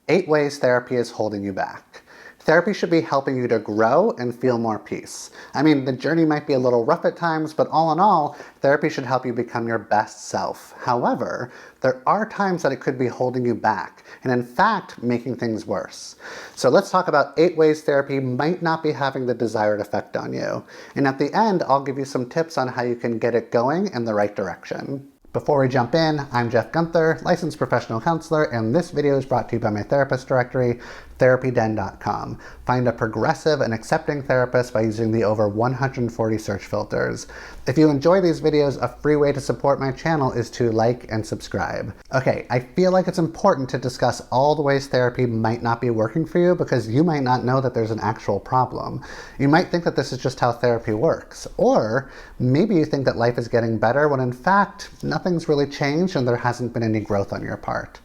8 ways therapy is holding you back. Therapy should be helping you to grow and feel more peace. I mean, the journey might be a little rough at times, but all in all, therapy should help you become your best self. However, there are times that it could be holding you back, and in fact, making things worse. So let's talk about 8 ways therapy might not be having the desired effect on you. And at the end, I'll give you some tips on how you can get it going in the right direction. Before we jump in, I'm Jeff Gunther, licensed professional counselor, and this video is brought to you by my therapist directory, therapyden.com. Find a progressive and accepting therapist by using the over 140 search filters. If you enjoy these videos, a free way to support my channel is to like and subscribe. Okay, I feel like it's important to discuss all the ways therapy might not be working for you because you might not know that there's an actual problem. You might think that this is just how therapy works, or maybe you think that life is getting better when in fact, nothing's really changed and there hasn't been any growth on your part.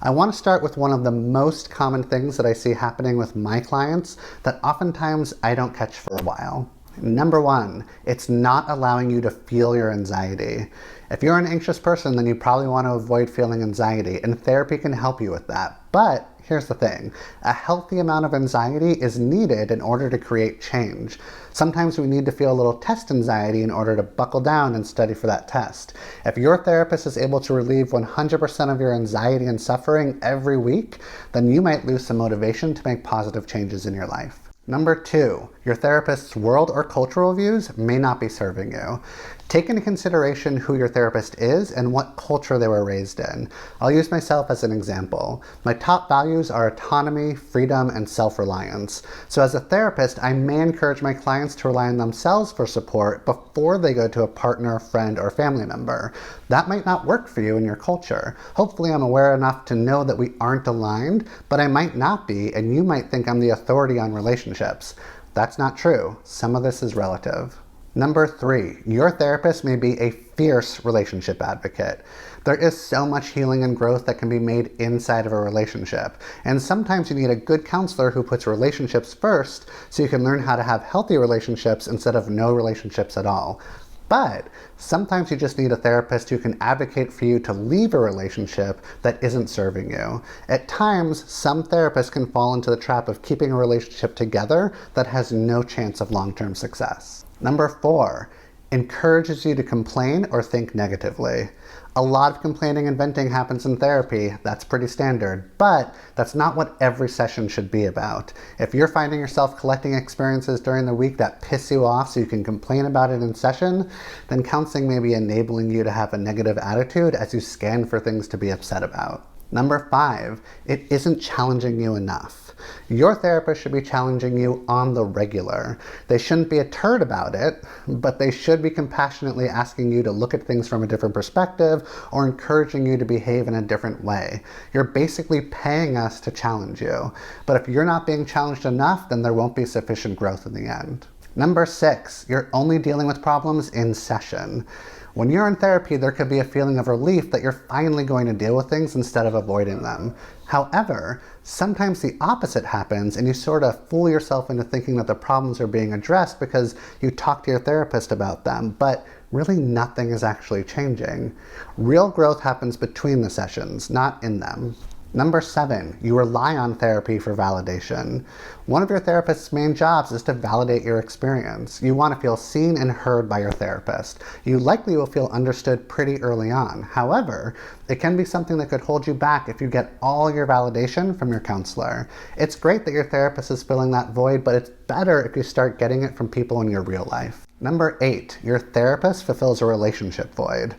I want to start with one of the most common things that I see happening with my clients that oftentimes I don't catch for a while. Number 1, it's not allowing you to feel your anxiety. If you're an anxious person, then you probably want to avoid feeling anxiety, and therapy can help you with that. But here's the thing, a healthy amount of anxiety is needed in order to create change. Sometimes we need to feel a little test anxiety in order to buckle down and study for that test. If your therapist is able to relieve 100% of your anxiety and suffering every week, then you might lose some motivation to make positive changes in your life. Number 2, your therapist's world or cultural views may not be serving you. Take into consideration who your therapist is and what culture they were raised in. I'll use myself as an example. My top values are autonomy, freedom, and self-reliance. So as a therapist, I may encourage my clients to rely on themselves for support before they go to a partner, friend, or family member. That might not work for you in your culture. Hopefully I'm aware enough to know that we aren't aligned, but I might not be, and you might think I'm the authority on relationships. That's not true. Some of this is relative. Number 3, your therapist may be a fierce relationship advocate. There is so much healing and growth that can be made inside of a relationship. And sometimes you need a good counselor who puts relationships first so you can learn how to have healthy relationships instead of no relationships at all. But sometimes you just need a therapist who can advocate for you to leave a relationship that isn't serving you. At times, some therapists can fall into the trap of keeping a relationship together that has no chance of long-term success. Number 4, encourages you to complain or think negatively. A lot of complaining and venting happens in therapy. That's pretty standard, but that's not what every session should be about. If you're finding yourself collecting experiences during the week that piss you off so you can complain about it in session, then counseling may be enabling you to have a negative attitude as you scan for things to be upset about. Number 5, it isn't challenging you enough. Your therapist should be challenging you on the regular. They shouldn't be a turd about it, but they should be compassionately asking you to look at things from a different perspective or encouraging you to behave in a different way. You're basically paying us to challenge you. But if you're not being challenged enough, then there won't be sufficient growth in the end. Number 6, you're only dealing with problems in session. When you're in therapy, there could be a feeling of relief that you're finally going to deal with things instead of avoiding them. However, sometimes the opposite happens and you sort of fool yourself into thinking that the problems are being addressed because you talk to your therapist about them, but really nothing is actually changing. Real growth happens between the sessions, not in them. Number 7, you rely on therapy for validation. One of your therapist's main jobs is to validate your experience. You want to feel seen and heard by your therapist. You likely will feel understood pretty early on. However, it can be something that could hold you back if you get all your validation from your counselor. It's great that your therapist is filling that void, but it's better if you start getting it from people in your real life. Number 8, your therapist fulfills a relationship void.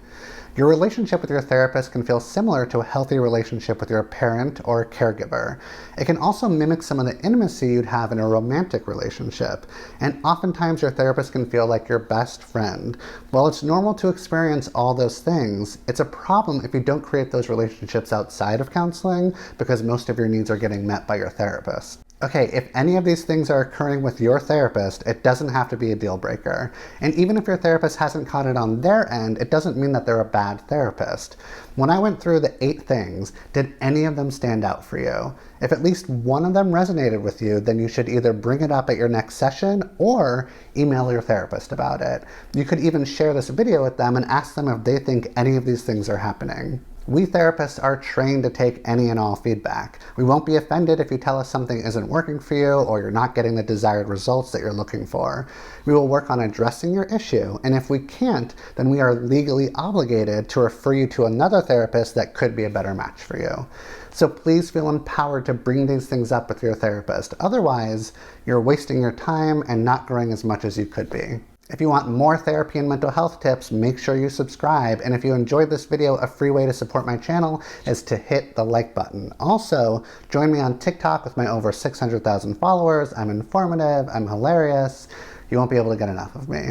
Your relationship with your therapist can feel similar to a healthy relationship with your parent or caregiver. It can also mimic some of the intimacy you'd have in a romantic relationship. And oftentimes your therapist can feel like your best friend. While it's normal to experience all those things, it's a problem if you don't create those relationships outside of counseling because most of your needs are getting met by your therapist. Okay, if any of these things are occurring with your therapist, it doesn't have to be a deal breaker. And even if your therapist hasn't caught it on their end, it doesn't mean that they're a bad therapist. When I went through the 8 things, did any of them stand out for you? If at least one of them resonated with you, then you should either bring it up at your next session or email your therapist about it. You could even share this video with them and ask them if they think any of these things are happening. We therapists are trained to take any and all feedback. We won't be offended if you tell us something isn't working for you or you're not getting the desired results that you're looking for. We will work on addressing your issue, and if we can't, then we are legally obligated to refer you to another therapist that could be a better match for you. So please feel empowered to bring these things up with your therapist. Otherwise, you're wasting your time and not growing as much as you could be. If you want more therapy and mental health tips, make sure you subscribe. And if you enjoyed this video, a free way to support my channel is to hit the like button. Also, join me on TikTok with my over 600,000 followers. I'm informative, I'm hilarious. You won't be able to get enough of me,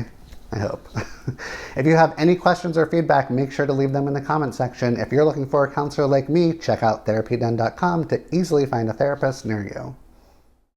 I hope. If you have any questions or feedback, make sure to leave them in the comment section. If you're looking for a counselor like me, check out therapydone.com to easily find a therapist near you.